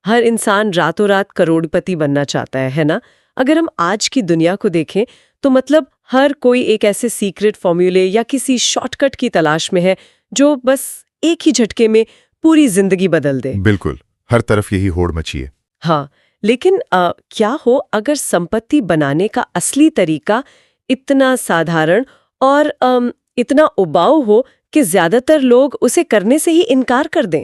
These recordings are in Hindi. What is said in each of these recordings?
हर इंसान रातों रात करोड़पति बनना चाहता है ना? अगर हम आज की दुनिया को देखें तो मतलब हर कोई एक ऐसे सीक्रेट फॉर्मूले या किसी शॉर्टकट की तलाश में है जो बस एक ही झटके में पूरी जिंदगी बदल दे। बिल्कुल, हर तरफ यही होड़ मची है। हाँ, लेकिन क्या हो अगर संपत्ति बनाने का असली तरीका इतना साधारण और इतना उबाऊ हो कि ज्यादातर लोग उसे करने से ही इनकार कर दें?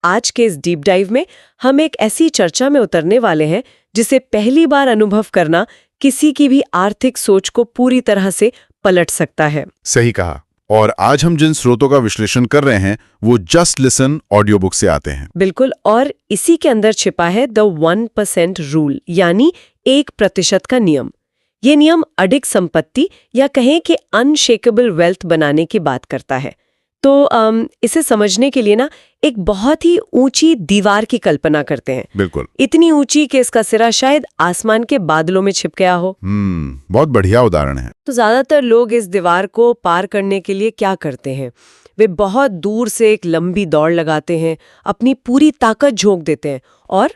आज के इस डीप डाइव में हम एक ऐसी चर्चा में उतरने वाले हैं जिसे पहली बार अनुभव करना किसी की भी आर्थिक सोच को पूरी तरह से पलट सकता है। सही कहा। और आज हम जिन स्रोतों का विश्लेषण कर रहे हैं वो जस्ट लिसन ऑडियो बुक से आते हैं। बिल्कुल, और इसी के अंदर छिपा है द 1% रूल, यानी 1% का नियम। ये नियम अडिग संपत्ति या कहें कि अनशेकेबल वेल्थ बनाने की बात करता है। तो इसे समझने के लिए ना एक बहुत ही ऊंची दीवार की कल्पना करते हैं। बिल्कुल, इतनी ऊंची कि इसका सिरा शायद आसमान के बादलों में छिप गया हो। बहुत बढ़िया उदाहरण है। तो ज्यादातर लोग इस दीवार को पार करने के लिए क्या करते हैं? वे बहुत दूर से एक लंबी दौड़ लगाते हैं, अपनी पूरी ताकत झोंक देते हैं और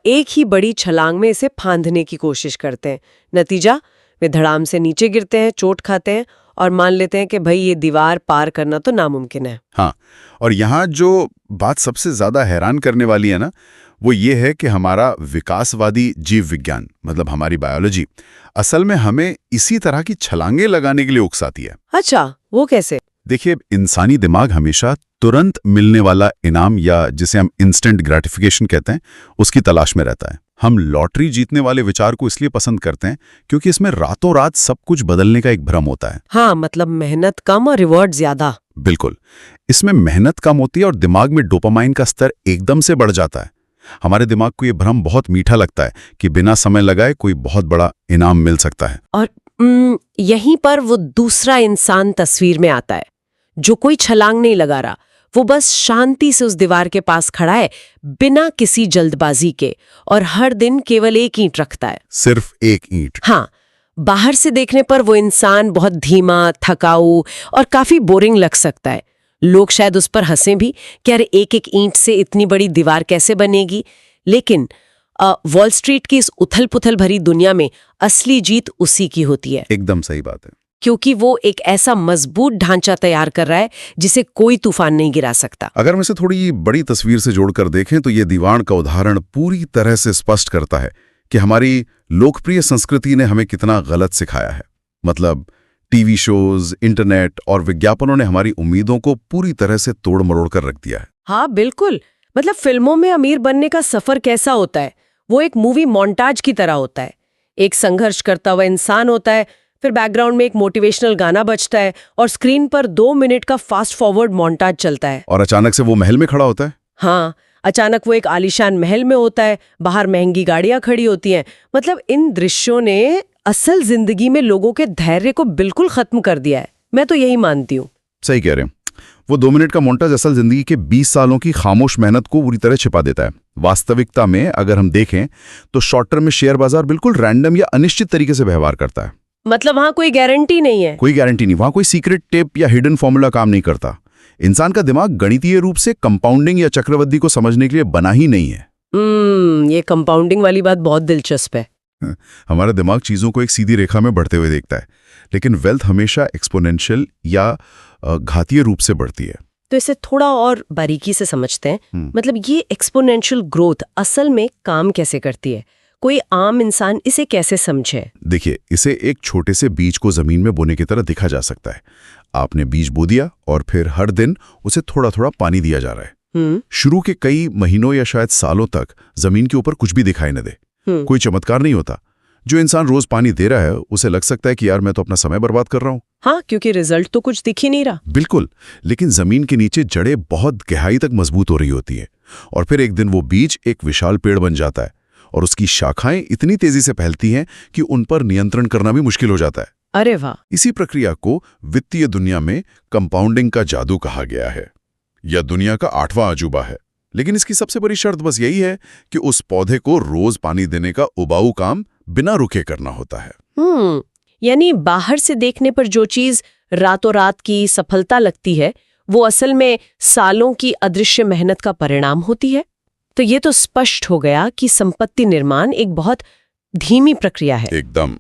एक ही बड़ी छलांग में इसे फांदने की कोशिश करते हैं। नतीजा, वे धड़ाम से नीचे गिरते हैं, चोट खाते हैं और मान लेते हैं कि भाई ये दीवार पार करना तो नामुमकिन है। हाँ, और यहाँ जो बात सबसे ज्यादा हैरान करने वाली है ना, वो ये है कि हमारा विकासवादी जीव विज्ञान, मतलब हमारी बायोलॉजी, असल में हमें इसी तरह की छलांगे लगाने के लिए उकसाती है। अच्छा, वो कैसे? देखिए, इंसानी दिमाग हमेशा तुरंत मिलने वाला इनाम, या जिसे हम इंस्टेंट ग्रेटिफिकेशन कहते हैं, उसकी तलाश में रहता है। हम लॉटरी जीतने वाले विचार को इसलिए पसंद करते हैं क्योंकि इसमें रातों रात सब कुछ बदलने का एक भ्रम होता है। हाँ, मतलब मेहनत कम और रिवॉर्ड ज्यादा। बिल्कुल, इसमें मेहनत कम होती है और दिमाग में डोपामाइन का स्तर एकदम से बढ़ जाता है। हमारे दिमाग को ये भ्रम बहुत मीठा लगता है कि बिना समय लगाए कोई बहुत बड़ा इनाम मिल सकता है। और यहीं पर वो दूसरा इंसान तस्वीर में आता है, जो कोई छलांग नहीं लगा रहा, वो बस शांति से उस दीवार के पास खड़ा है, बिना किसी जल्दबाजी के, और हर दिन केवल एक ईंट रखता है। सिर्फ एक ईंट? हाँ, बाहर से देखने पर वो इंसान बहुत धीमा, थकाऊ और काफी बोरिंग लग सकता है। लोग शायद उस पर हंसें भी कि अरे एक एक ईंट से इतनी बड़ी दीवार कैसे बनेगी। लेकिन वॉल स्ट्रीट की इस उथल पुथल भरी दुनिया में असली जीत उसी की होती है। एकदम सही बात है, क्योंकि वो एक ऐसा मजबूत ढांचा तैयार कर रहा है जिसे कोई तूफान नहीं गिरा सकता। अगर हम इसे थोड़ी बड़ी तस्वीर से जोड़कर देखें तो ये दीवार का उदाहरण पूरी तरह से स्पष्ट करता है कि हमारी लोकप्रिय संस्कृति ने हमें कितना गलत सिखाया है। मतलब टीवी शोज, इंटरनेट और विज्ञापनों ने हमारी उम्मीदों को पूरी तरह से तोड़ मरोड़ कर रख दिया है। हाँ बिल्कुल, मतलब फिल्मों में अमीर बनने का सफर कैसा होता है, वो एक मूवी मोन्टाज की तरह होता है। एक संघर्ष करता हुआ इंसान होता है, फिर बैकग्राउंड में एक मोटिवेशनल गाना बजता है और स्क्रीन पर 2 मिनट का फास्ट फॉरवर्ड मोन्टाज चलता है। और अचानक से वो महल में खड़ा होता है। हाँ, अचानक वो एक आलीशान महल में होता है, बाहर महंगी गाड़ियां खड़ी होती हैं। मतलब इन दृश्यों ने असल जिंदगी में लोगों के धैर्य को बिल्कुल खत्म कर दिया है। मैं तो यही मानती हूँ। सही कह रहे हैं। वो 2 मिनट का मोन्टाज असल जिंदगी के 20 सालों की खामोश मेहनत को पूरी तरह छिपा देता है। वास्तविकता में अगर हम देखें तो शॉर्ट टर्म में शेयर बाजार बिल्कुल रैंडम या अनिश्चित तरीके से व्यवहार करता है। मतलब वहां कोई गारंटी नहीं है। कोई गारंटी नहीं, वहां कोई सीक्रेट टेप या हिडन फॉर्मूला काम नहीं करता। इंसान का दिमाग गणितीय रूप से कंपाउंडिंग या चक्रवृद्धि को समझने के लिए बना ही नहीं है। ये कंपाउंडिंग वाली बात बहुत दिलचस्प है। हमारा दिमाग चीजों को एक सीधी रेखा में बढ़ते हुए देखता है, लेकिन वेल्थ हमेशा एक्सपोनेंशियल या घातीय रूप से बढ़ती है। तो इसे थोड़ा और बारीकी से समझते हैं। मतलब ये एक्सपोनेंशियल ग्रोथ असल में काम कैसे करती है? कोई आम इंसान इसे कैसे समझे? देखिए, इसे एक छोटे से बीज को जमीन में बोने की तरह दिखा जा सकता है। आपने बीज बो दिया और फिर हर दिन उसे थोड़ा थोड़ा पानी दिया जा रहा है। शुरू के कई महीनों या शायद सालों तक जमीन के ऊपर कुछ भी दिखाई न दे, कोई चमत्कार नहीं होता। जो इंसान रोज पानी दे रहा है उसे लग सकता है कि यार मैं तो अपना समय बर्बाद कर रहा हूँ। हाँ, क्योंकि रिजल्ट तो कुछ दिख ही नहीं रहा। बिल्कुल, लेकिन जमीन के नीचे जड़ें बहुत गहराई तक मजबूत हो रही होती है और फिर एक दिन वो बीज एक विशाल पेड़ बन जाता है और उसकी शाखाएं इतनी तेजी से फैलती हैं कि उन पर नियंत्रण करना भी मुश्किल हो जाता है। अरे वाह! इसी प्रक्रिया को वित्तीय दुनिया में कंपाउंडिंग का जादू कहा गया है, यह दुनिया का 8वां अजूबा है। लेकिन इसकी सबसे बड़ी शर्त बस यही है कि उस पौधे को रोज पानी देने का उबाऊ काम बिना रुके करना होता है। यानी बाहर से देखने पर जो चीज रातों रात की सफलता लगती है, वो असल में सालों की अदृश्य मेहनत का परिणाम होती है। तो ये तो स्पष्ट हो गया कि संपत्ति निर्माण एक बहुत धीमी प्रक्रिया है। एकदम।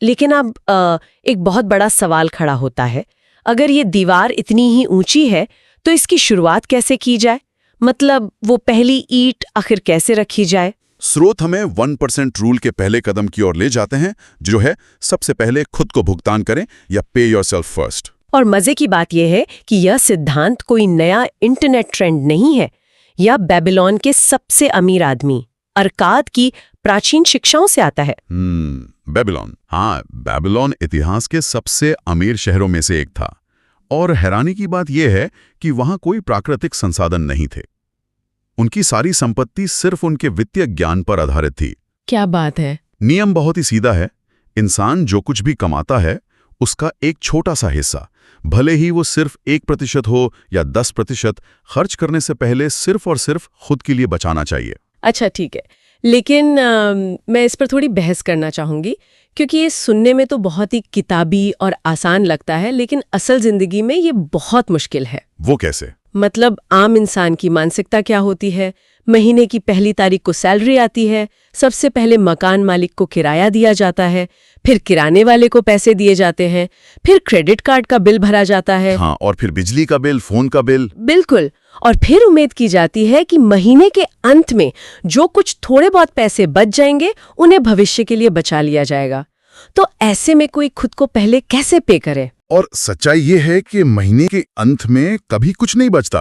लेकिन अब एक बहुत बड़ा सवाल खड़ा होता है, अगर ये दीवार इतनी ही ऊंची है तो इसकी शुरुआत कैसे की जाए? मतलब वो पहली ईंट आखिर कैसे रखी जाए? स्रोत हमें 1% रूल के पहले कदम की ओर ले जाते हैं, जो है सबसे पहले खुद को भुगतान करें या पे योरसेल्फ फर्स्ट। और मजे की बात यह है कि यह सिद्धांत कोई नया इंटरनेट ट्रेंड नहीं है। यह बेबीलोन के सबसे अमीर आदमी अरकाद की प्राचीन शिक्षाओं से आता है। बेबीलोन। हाँ, बेबीलोन इतिहास के सबसे अमीर शहरों में से एक था। और हैरानी की बात यह है कि वहां कोई प्राकृतिक संसाधन नहीं थे। उनकी सारी संपत्ति सिर्फ उनके वित्तीय ज्ञान पर आधारित थी। क्या बात है। नियम बहुत ही सीधा है। इंसान जो कुछ भी कमाता है उसका एक छोटा सा हिस्सा, भले ही वो सिर्फ 1% हो या 10%, खर्च करने से पहले सिर्फ और सिर्फ खुद के लिए बचाना चाहिए। अच्छा, ठीक है। लेकिन मैं इस पर थोड़ी बहस करना चाहूंगी, क्योंकि ये सुनने में तो बहुत ही किताबी और आसान लगता है, लेकिन असल जिंदगी में ये बहुत मुश्किल है। वो कैसे? मतलब आम इंसान की मानसिकता क्या होती है? महीने की पहली तारीख को सैलरी आती है, सबसे पहले मकान मालिक को किराया दिया जाता है, फिर किराने वाले को पैसे दिए जाते हैं, फिर क्रेडिट कार्ड का बिल भरा जाता है। हाँ, और फिर बिजली का बिल, फोन का बिल। बिल्कुल। और फिर उम्मीद की जाती है कि महीने के अंत में जो कुछ थोड़े बहुत पैसे बच जाएंगे उन्हें भविष्य के लिए बचा लिया जाएगा। तो ऐसे में कोई खुद को पहले कैसे पे करे? और सच्चाई ये है कि महीने के अंत में कभी कुछ नहीं बचता।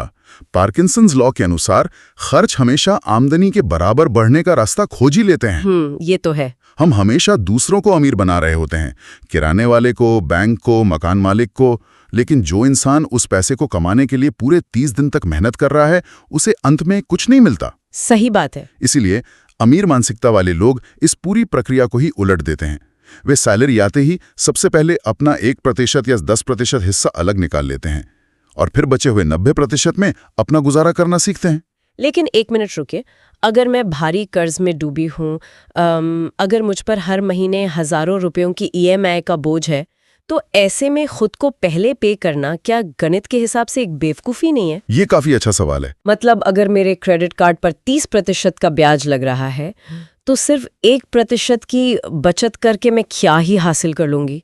पार्किंसंस लॉ के अनुसार खर्च हमेशा आमदनी के बराबर बढ़ने का रास्ता खोज ही लेते हैं। ये तो है। हम हमेशा दूसरों को अमीर बना रहे होते हैं, किराने वाले को, बैंक को, मकान मालिक को। लेकिन जो इंसान उस पैसे को कमाने के लिए पूरे 30 दिन तक मेहनत कर रहा है, उसे अंत में कुछ नहीं मिलता। सही बात है। इसीलिए अमीर मानसिकता वाले लोग इस पूरी प्रक्रिया को ही उलट देते हैं। वे सैलरी आते ही सबसे पहले अपना 1% या 10% हिस्सा अलग निकाल लेते हैं और फिर बचे हुए 90% में अपना गुजारा करना सीखते हैं। लेकिन एक मिनट रुकिए, अगर मैं भारी कर्ज में डूबी हूँ, अगर मुझ पर हर महीने हजारों रुपयों की EMI का बोझ है, तो ऐसे में खुद को पहले पे करना क्या गणित के हिसाब से एक बेवकूफ़ी नहीं है? ये काफी अच्छा सवाल है। मतलब अगर मेरे क्रेडिट कार्ड पर 30% का ब्याज लग रहा है, तो सिर्फ 1% की बचत करके मैं क्या ही हासिल कर लूंगी?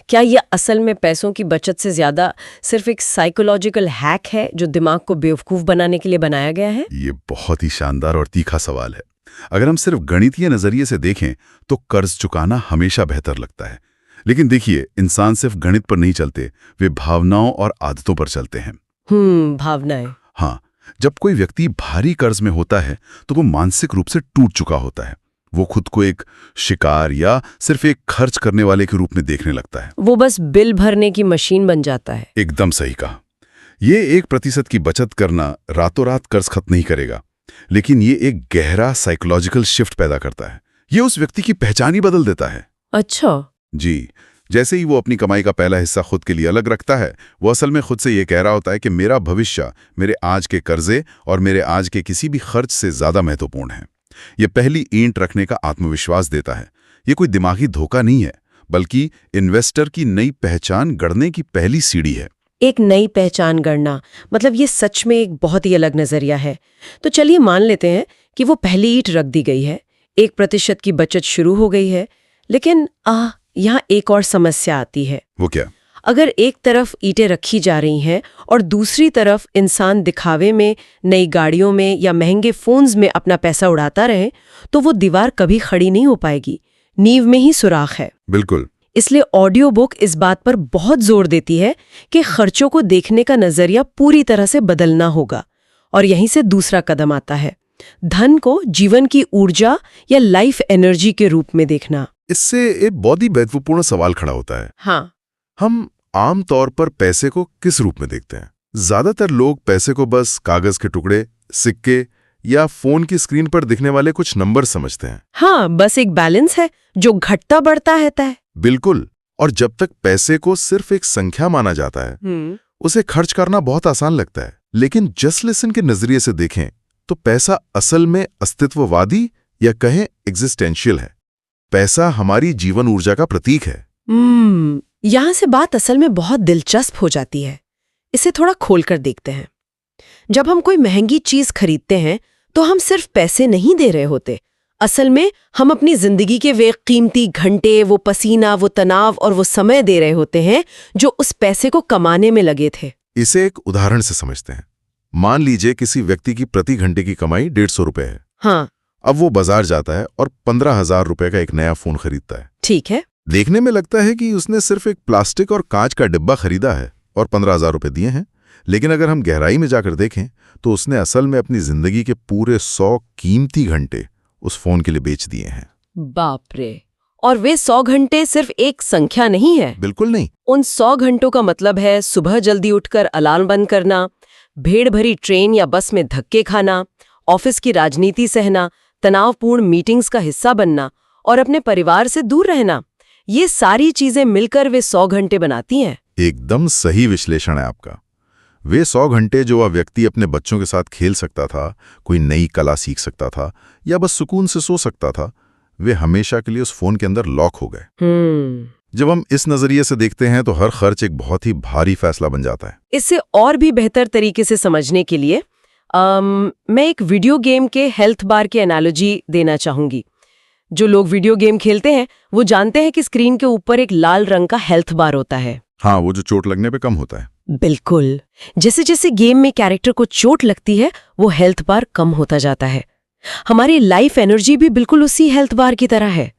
क्या ये असल में पैसों की बचत से ज्यादा सिर्फ एक साइकोलॉजिकल हैक है जो दिमाग को बेवकूफ़ बनाने के लिए बनाया गया है? ये बहुत ही शानदार और तीखा सवाल है। अगर हम सिर्फ गणितीय नजरिए से देखें तो कर्ज चुकाना हमेशा बेहतर लगता है। लेकिन देखिए, इंसान सिर्फ गणित पर नहीं चलते, वे भावनाओं और आदतों पर चलते हैं। भावनाएं। हाँ, जब कोई व्यक्ति भारी कर्ज में होता है तो वो मानसिक रूप से टूट चुका होता है। वो खुद को एक शिकार या सिर्फ एक खर्च करने वाले के रूप में देखने लगता है। वो बस बिल भरने की मशीन बन जाता है। एकदम सही कहा। ये 1% की बचत करना रातों रात कर्ज खत्म नहीं करेगा, लेकिन ये एक गहरा साइकोलॉजिकल शिफ्ट पैदा करता है। ये उस व्यक्ति की पहचान ही बदल देता है। अच्छा जी, जैसे ही वो अपनी कमाई का पहला हिस्सा खुद के लिए अलग रखता है, वो असल में खुद से ये कह रहा होता है कि मेरा भविष्य मेरे आज के कर्जे और मेरे आज के किसी भी खर्च से ज्यादा महत्वपूर्ण है। ये पहली ईंट रखने का आत्मविश्वास देता है। ये कोई दिमागी धोखा नहीं है, बल्कि इन्वेस्टर की नई पहचान गढ़ने की पहली सीढ़ी है। एक नई पहचान गढ़ना, मतलब ये सच में एक बहुत ही अलग नजरिया है। तो चलिए मान लेते हैं कि वो पहली ईंट रख दी गई है, 1% की बचत शुरू हो गई है। लेकिन यहाँ एक और समस्या आती है। वो क्या? अगर एक तरफ ईंटें रखी जा रही हैं और दूसरी तरफ इंसान दिखावे में, नई गाड़ियों में या महंगे फोन्स में अपना पैसा उड़ाता रहे, तो वो दीवार कभी खड़ी नहीं हो पाएगी। नींव में ही सुराख है। बिल्कुल। इसलिए ऑडियो बुक इस बात पर बहुत जोर देती है कि खर्चों को देखने का नजरिया पूरी तरह से बदलना होगा। और यहीं से दूसरा कदम आता है, धन को जीवन की ऊर्जा या लाइफ एनर्जी के रूप में देखना। इससे एक बहुत ही महत्वपूर्ण सवाल खड़ा होता है। हाँ, हम आम तौर पर पैसे को किस रूप में देखते हैं? ज्यादातर लोग पैसे को बस कागज के टुकड़े, सिक्के या फोन की स्क्रीन पर दिखने वाले कुछ नंबर समझते हैं। हाँ, बस एक बैलेंस है जो घटता बढ़ता रहता है। बिल्कुल। और जब तक पैसे को सिर्फ एक संख्या माना जाता है, उसे खर्च करना बहुत आसान लगता है। लेकिन जस्ट लिसन के नजरिए से देखें तो पैसा असल में अस्तित्ववादी या कहें एग्जिस्टेंशियल है। पैसा हमारी जीवन ऊर्जा का प्रतीक है। यहां से बात असल में बहुत दिलचस्प हो जाती है। इसे थोड़ा खोलकर देखते हैं। जब हम कोई महंगी चीज खरीदते हैं तो हम सिर्फ पैसे नहीं दे रहे होते, असल में हम अपनी जिंदगी के वे कीमती घंटे, वो पसीना, वो तनाव और वो समय दे रहे होते हैं जो उस पैसे को कमाने में लगे थे। इसे एक उदाहरण से समझते हैं। मान लीजिए किसी व्यक्ति की प्रति घंटे की कमाई 150 रुपए है। हाँ, अब वो बाजार जाता है और 15,000 रुपए का एक नया फोन खरीदता है। ठीक है। देखने में लगता है कि उसने सिर्फ एक प्लास्टिक और कांच का डिब्बा खरीदा है और 15,000 रुपए दिए हैं, लेकिन अगर हम गहराई में जाकर देखें तो उसने असल में अपनी जिंदगी के पूरे 100 कीमती घंटे उस फोन के लिए बेच दिए हैं। बाप रे! और वे 100 घंटे सिर्फ एक संख्या नहीं है। बिल्कुल नहीं। उन 100 घंटों का मतलब है सुबह जल्दी उठकर अलार्म बंद करना, भीड़ भरी ट्रेन या बस में धक्के खाना, ऑफिस की राजनीति सहना, तनावपूर्ण मीटिंग्स का हिस्सा बनना और अपने परिवार से दूर रहना। ये सारी चीजें मिलकर वे 100 घंटे बनाती हैं। एकदम सही विश्लेषण है आपका। वे 100 घंटे जो वह व्यक्ति अपने बच्चों के साथ खेल सकता था, कोई नई कला सीख सकता था या बस सुकून से सो सकता था, वे हमेशा के लिए उस फोन के अंदर लॉक हो गए। जब हम इस नजरिए से देखते हैं तो हर खर्च एक बहुत ही भारी फैसला बन जाता है। इससे और भी बेहतर तरीके से समझने के लिए मैं एक वीडियो गेम के हेल्थ बार की एनालॉजी देना चाहूंगी। जो लोग वीडियो गेम खेलते हैं वो जानते हैं कि स्क्रीन के ऊपर एक लाल रंग का हेल्थ बार होता है। हाँ, वो जो चोट लगने पे कम होता है। बिल्कुल। जैसे जैसे गेम में कैरेक्टर को चोट लगती है वो हेल्थ बार कम होता जाता है। हमारी लाइफ एनर्जी भी बिल्कुल उसी हेल्थ बार की तरह है।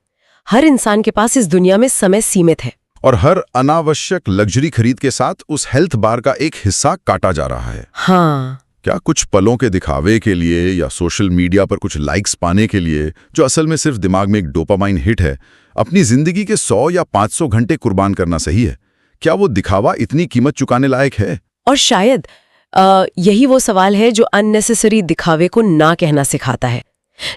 हर इंसान के पास इस दुनिया में समय सीमित है और हर अनावश्यक लग्जरी खरीद के साथ उस हेल्थ बार का एक हिस्सा काटा जा रहा है। हाँ, क्या कुछ पलों के दिखावे के लिए या सोशल मीडिया पर कुछ लाइक्स पाने के लिए, जो असल में सिर्फ दिमाग में एक डोपामाइन हिट है, अपनी जिंदगी के 100 या 500 घंटे कुर्बान करना सही है? क्या वो दिखावा इतनी कीमत चुकाने लायक है? और शायद यही वो सवाल है जो अननेसेसरी दिखावे को ना कहना सिखाता है।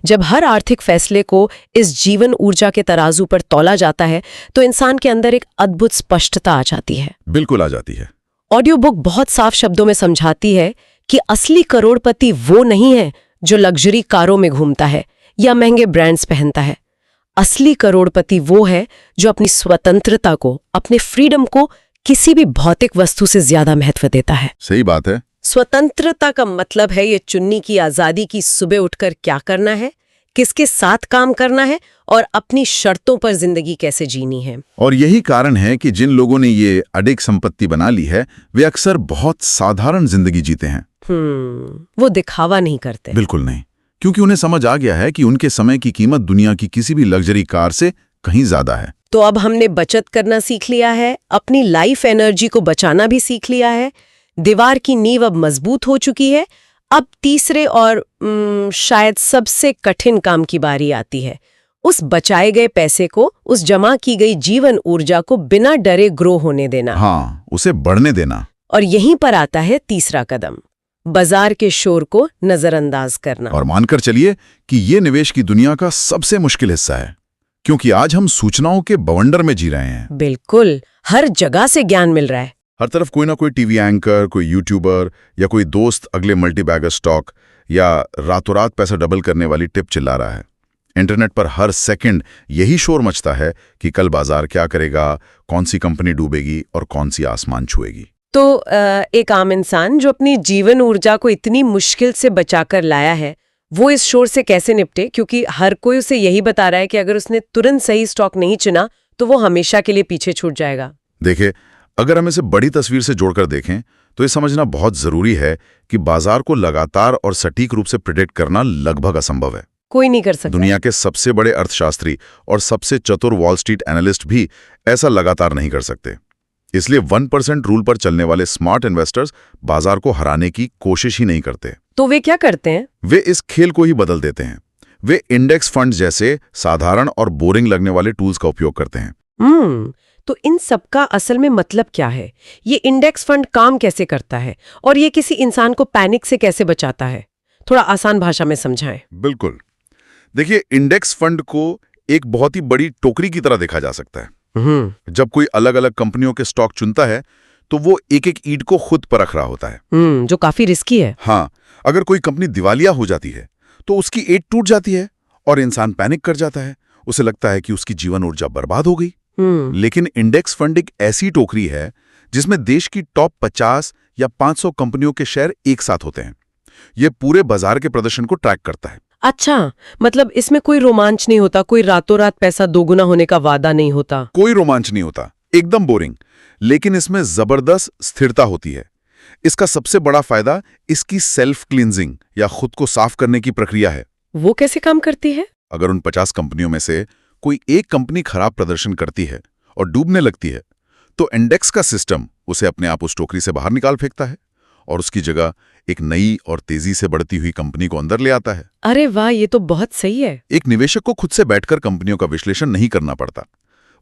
जब हर आर्थिक फैसले को इस जीवन ऊर्जा के तराजू पर तौला जाता है तो इंसान के अंदर एक अद्भुत स्पष्टता आ जाती है। बिल्कुल आ जाती है। ऑडियो बुक बहुत साफ शब्दों में समझाती है कि असली करोड़पति वो नहीं है जो लग्जरी कारों में घूमता है या महंगे ब्रांड्स पहनता है। असली करोड़पति वो है जो अपनी स्वतंत्रता को, अपने फ्रीडम को किसी भी भौतिक वस्तु से ज्यादा महत्व देता है। सही बात है। स्वतंत्रता का मतलब है ये चुनने की आजादी की सुबह उठकर क्या करना है, किसके साथ काम करना है और अपनी शर्तों पर जिंदगी कैसे जीनी है। और यही कारण है कि जिन लोगों ने ये अडिग संपत्ति बना ली है वे अक्सर बहुत साधारण जिंदगी जीते हैं। वो दिखावा नहीं करते। बिल्कुल नहीं, क्योंकि उन्हें समझ आ गया है कि उनके समय की कीमत दुनिया की किसी भी लग्जरी कार से कहीं ज्यादा है। तो अब हमने बचत करना सीख लिया है, अपनी लाइफ एनर्जी को बचाना भी सीख लिया है, दीवार की नींव अब मजबूत हो चुकी है। अब तीसरे और शायद सबसे कठिन काम की बारी आती है, उस बचाए गए पैसे को, उस जमा की गई जीवन ऊर्जा को बिना डरे ग्रो होने देना। हाँ, उसे बढ़ने देना। और यहीं पर आता है तीसरा कदम, बाजार के शोर को नजरअंदाज करना। और मानकर चलिए कि ये निवेश की दुनिया का सबसे मुश्किल हिस्सा है, क्योंकि आज हम सूचनाओं के बवंडर में जी रहे हैं। बिल्कुल, हर जगह से ज्ञान मिल रहा है। हर तरफ कोई ना कोई टीवी एंकर, कोई यूट्यूबर या कोई दोस्त अगले मल्टीबैगर स्टॉक या रातों रात पैसा डबल करने वाली टिप चिल्ला रहा है। इंटरनेट पर हर सेकंड यही शोर मचता है कि कल बाजार क्या करेगा, कौन सी कंपनी डूबेगी और कौन सी आसमान छुएगी। तो एक आम इंसान जो अपनी जीवन ऊर्जा को इतनी मुश्किल से बचाकर लाया है, वो इस शोर से कैसे निपटे? क्योंकि हर कोई उसे यही बता रहा है कि अगर उसने तुरंत सही स्टॉक नहीं चुना तो वो हमेशा के लिए पीछे छूट जाएगा। देखिए, अगर हम इसे बड़ी तस्वीर से जोड़कर देखें तो ये समझना बहुत जरूरी है कि बाजार को लगातार और सटीक रूप से प्रिडिक्ट करना लगभग असंभव है। कोई नहीं कर सकता। दुनिया के सबसे बड़े अर्थशास्त्री और सबसे चतुर वॉल स्ट्रीट एनालिस्ट भी ऐसा लगातार नहीं कर सकते। इसलिए 1% रूल पर चलने वाले स्मार्ट इन्वेस्टर्स बाजार को हराने की कोशिश ही नहीं करते। तो वे क्या करते हैं? वे इस खेल को ही बदल देते हैं। वे इंडेक्स फंड जैसे साधारण और बोरिंग लगने वाले टूल्स का उपयोग करते हैं। तो इन सब का असल में मतलब क्या है? ये इंडेक्स फंड काम कैसे करता है और ये किसी इंसान को पैनिक से कैसे बचाता है? थोड़ा आसान भाषा में समझाएं। बिल्कुल। देखिए, इंडेक्स फंड को एक बहुत ही बड़ी टोकरी की तरह देखा जा सकता है। जब कोई अलग अलग कंपनियों के स्टॉक चुनता है तो वो एक एक ईंट को खुद परख रहा होता है, जो काफी रिस्की है। हाँ, अगर कोई कंपनी दिवालिया हो जाती है तो उसकी ईंट टूट जाती है और इंसान पैनिक कर जाता है। उसे लगता है कि उसकी जीवन ऊर्जा बर्बाद हो गई। लेकिन इंडेक्स फंड एक ऐसी टोकरी है जिसमें देश की टॉप 50 या 500 कंपनियों के शेयर एक साथ होते हैं। ये पूरे बाजार के प्रदर्शन को ट्रैक करता है। अच्छा, मतलब इसमें कोई रोमांच नहीं होता, कोई रातों रात पैसा दोगुना होने का वादा नहीं होता। कोई रोमांच नहीं होता, एकदम बोरिंग। लेकिन इसमें जबरदस्त स्थिरता होती है। इसका सबसे बड़ा फायदा इसकी सेल्फ क्लींजिंग या खुद को साफ करने की प्रक्रिया है। वो कैसे काम करती है? अगर उन 50 कंपनियों में से कोई एक कंपनी खराब प्रदर्शन करती है और डूबने लगती है, तो इंडेक्स का सिस्टम उसे अपने आप उस टोकरी से बाहर निकाल फेंकता है और उसकी जगह एक नई और तेजी से बढ़ती हुई कंपनी को अंदर ले आता है। अरे वाह, ये तो बहुत सही है। एक निवेशक को खुद से बैठकर कंपनियों का विश्लेषण नहीं करना पड़ता।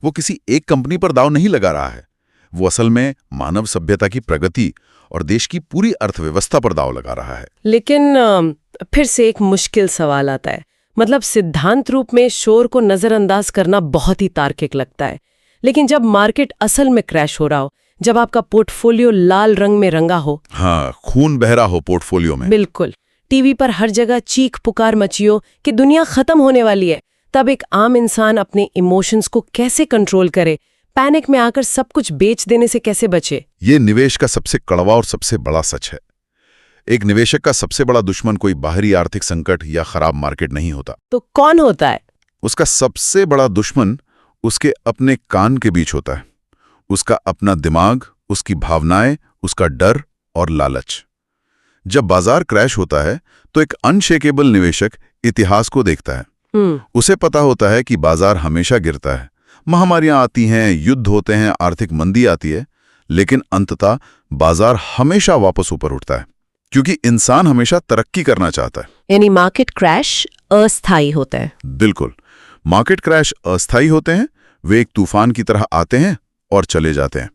वो किसी एक कंपनी पर दांव नहीं लगा रहा है, वो असल में मानव सभ्यता की प्रगति और देश की पूरी अर्थव्यवस्था पर दांव लगा रहा है। लेकिन फिर से एक मुश्किल सवाल आता है। मतलब सिद्धांत रूप में शोर को नजरअंदाज करना बहुत ही तार्किक लगता है, लेकिन जब मार्केट असल में क्रैश हो रहा हो, जब आपका पोर्टफोलियो लाल रंग में रंगा हो, हाँ, खून बह रहा हो पोर्टफोलियो में, बिल्कुल, टीवी पर हर जगह चीख पुकार मची हो कि दुनिया खत्म होने वाली है, तब एक आम इंसान अपने इमोशंस को कैसे कंट्रोल करे, पैनिक में आकर सब कुछ बेच देने से कैसे बचे? ये निवेश का सबसे कड़वा और सबसे बड़ा सच है। एक निवेशक का सबसे बड़ा दुश्मन कोई बाहरी आर्थिक संकट या खराब मार्केट नहीं होता। तो कौन होता है? उसका सबसे बड़ा दुश्मन उसके अपने कान के बीच होता है। उसका अपना दिमाग, उसकी भावनाएं, उसका डर और लालच। जब बाजार क्रैश होता है तो एक अनशेकेबल निवेशक इतिहास को देखता है। उसे पता होता है कि बाजार हमेशा गिरता है, महामारियां आती हैं, युद्ध होते हैं, आर्थिक मंदी आती है, लेकिन अंततः बाजार हमेशा वापस ऊपर उठता है, क्योंकि इंसान हमेशा तरक्की करना चाहता है। यानी मार्केट क्रैश अस्थायी होता है। बिल्कुल, मार्केट क्रैश अस्थायी होते हैं। वे एक तूफान की तरह आते हैं और चले जाते हैं।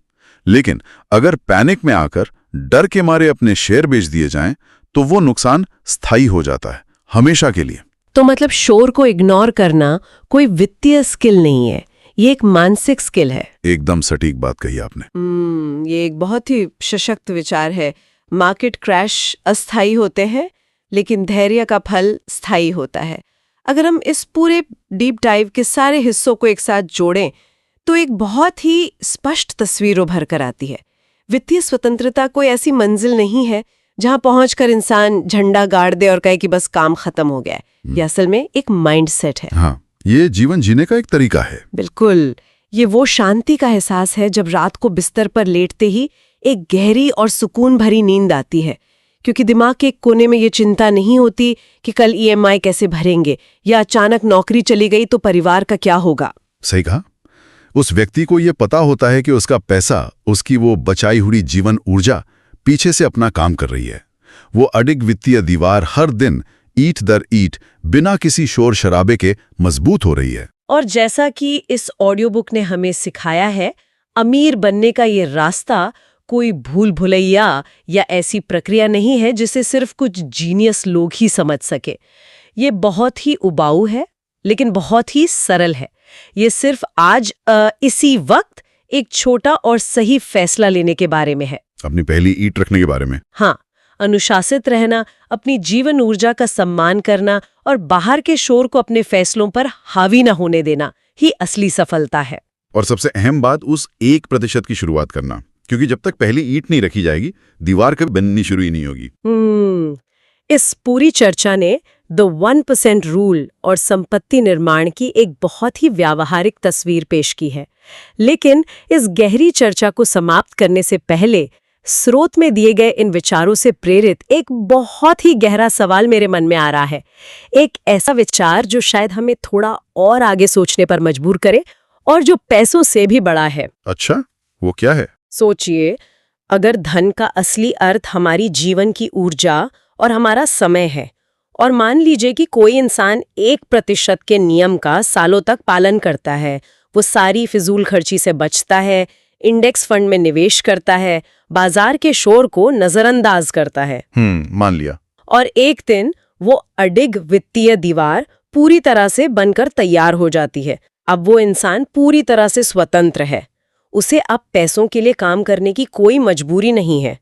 लेकिन अगर पैनिक में आकर डर के मारे अपने शेयर बेच दिए जाएं, तो वो नुकसान स्थायी हो जाता है, हमेशा के लिए। तो मतलब शोर को इग्नोर करना कोई वित्तीय स्किल नहीं है, ये एक मानसिक स्किल है। एकदम सटीक बात कही आपने। ये एक बहुत ही सशक्त विचार है। मार्केट क्रैश अस्थायी होते हैं, लेकिन धैर्य का फल स्थायी होता है। अगर हम इस पूरे डीप डाइव के सारे हिस्सों को एक साथ जोड़ें, तो एक बहुत ही स्पष्ट तस्वीर उभर कर आती है। वित्तीय स्वतंत्रता कोई ऐसी मंजिल नहीं है जहां पहुंचकर इंसान झंडा गाड़ दे और कहे कि बस काम खत्म हो गया है। यह असल में एक माइंडसेट है। हाँ, ये जीवन जीने का एक तरीका है। बिल्कुल, ये वो शांति का एहसास है जब रात को बिस्तर पर लेटते ही एक गहरी और सुकून भरी नींद आती है, क्योंकि दिमाग के एक कोने में ये चिंता नहीं होती कि कल ईएमआई कैसे भरेंगे या अचानक नौकरी चली गई तो परिवार का क्या होगा। सही कहा। उस व्यक्ति को ये पता होता है कि उसका पैसा, उसकी वो बचाई हुई जीवन ऊर्जा पीछे से अपना काम कर रही है। वो अडिग वित्तीय दीवार हर दिन ईंट दर ईंट बिना किसी शोर शराबे के मजबूत हो रही है। और जैसा कि इस ऑडियो बुक ने हमें सिखाया है, अमीर बनने का ये रास्ता कोई भूल भुलैया या ऐसी प्रक्रिया नहीं है जिसे सिर्फ कुछ जीनियस लोग ही समझ सके। ये बहुत ही उबाऊ है, लेकिन बहुत ही सरल है। ये सिर्फ आज इसी वक्त एक छोटा और सही फैसला लेने के बारे में है। अपनी पहली ईंट रखने के बारे में। हाँ, अनुशासित रहना, अपनी जीवन ऊर्जा का सम्मान करना और बाहर के शोर को अपने फैसलों पर हावी न होने देना ही असली सफलता है। और सबसे अहम बात, उस 1% की शुरुआत करना, क्योंकि जब तक पहली ईंट नहीं रखी जाएगी, दीवार कभी बननी शुरू ही नहीं होगी। इस पूरी चर्चा ने द 1% रूल और संपत्ति निर्माण की एक बहुत ही व्यावहारिक तस्वीर पेश की है। लेकिन इस गहरी चर्चा को समाप्त करने से पहले स्रोत में दिए गए इन विचारों से प्रेरित एक बहुत ही गहरा सवाल मेरे मन में आ रहा है। एक ऐसा विचार जो शायद हमें थोड़ा और आगे सोचने पर मजबूर करे और जो पैसों से भी बड़ा है। अच्छा, वो क्या है? सोचिए, अगर धन का असली अर्थ हमारी जीवन की ऊर्जा और हमारा समय है, और मान लीजिए कि कोई इंसान 1% के नियम का सालों तक पालन करता है, वो सारी फिजूल खर्ची से बचता है, इंडेक्स फंड में निवेश करता है, बाजार के शोर को नजरअंदाज करता है। मान लिया। और एक दिन वो अडिग वित्तीय दीवार पूरी तरह से बनकर तैयार हो जाती है। अब वो इंसान पूरी तरह से स्वतंत्र है, उसे अब पैसों के लिए काम करने की कोई मजबूरी नहीं है।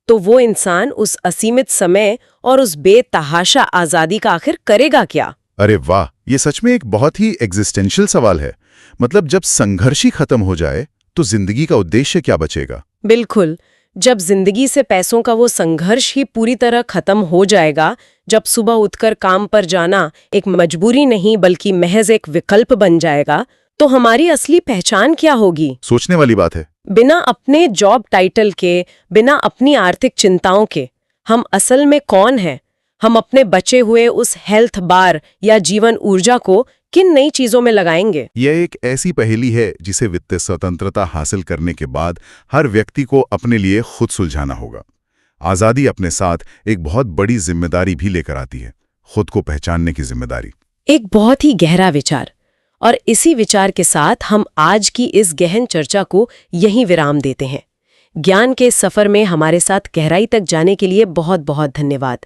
तो वो इंसान उस असीमित समय और उस बेतहाशा आजादी का आखिर करेगा क्या? अरे वाह, ये सच में एक बहुत ही एग्जिस्टेंशियल सवाल है। मतलब जब संघर्ष ही खत्म हो जाए तो जिंदगी का उद्देश्य क्या बचेगा? बिल्कुल, जब जिंदगी से पैसों का वो संघर्ष ही पूरी तरह खत्म हो जाएगा, जब सुबह उठकर काम पर जाना एक मजबूरी नहीं बल्कि महज एक विकल्प बन जाएगा, तो हमारी असली पहचान क्या होगी? सोचने वाली बात है। बिना अपने जॉब टाइटल के, बिना अपनी आर्थिक चिंताओं के, हम असल में कौन हैं? हम अपने बचे हुए उस हेल्थ बार या जीवन ऊर्जा को किन नई चीजों में लगाएंगे? यह एक ऐसी पहेली है जिसे वित्तीय स्वतंत्रता हासिल करने के बाद हर व्यक्ति को अपने लिए खुद सुलझाना होगा। आजादी अपने साथ एक बहुत बड़ी जिम्मेदारी भी लेकर आती है, खुद को पहचानने की जिम्मेदारी। एक बहुत ही गहरा विचार। और इसी विचार के साथ हम आज की इस गहन चर्चा को यहीं विराम देते हैं। ज्ञान के सफर में हमारे साथ गहराई तक जाने के लिए बहुत बहुत धन्यवाद।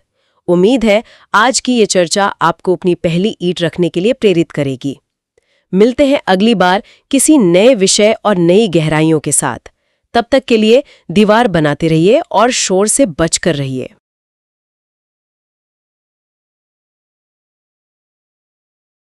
उम्मीद है आज की ये चर्चा आपको अपनी पहली ईंट रखने के लिए प्रेरित करेगी। मिलते हैं अगली बार किसी नए विषय और नई गहराइयों के साथ। तब तक के लिए दीवार बनाते रहिए और शोर से बचकर रहिए।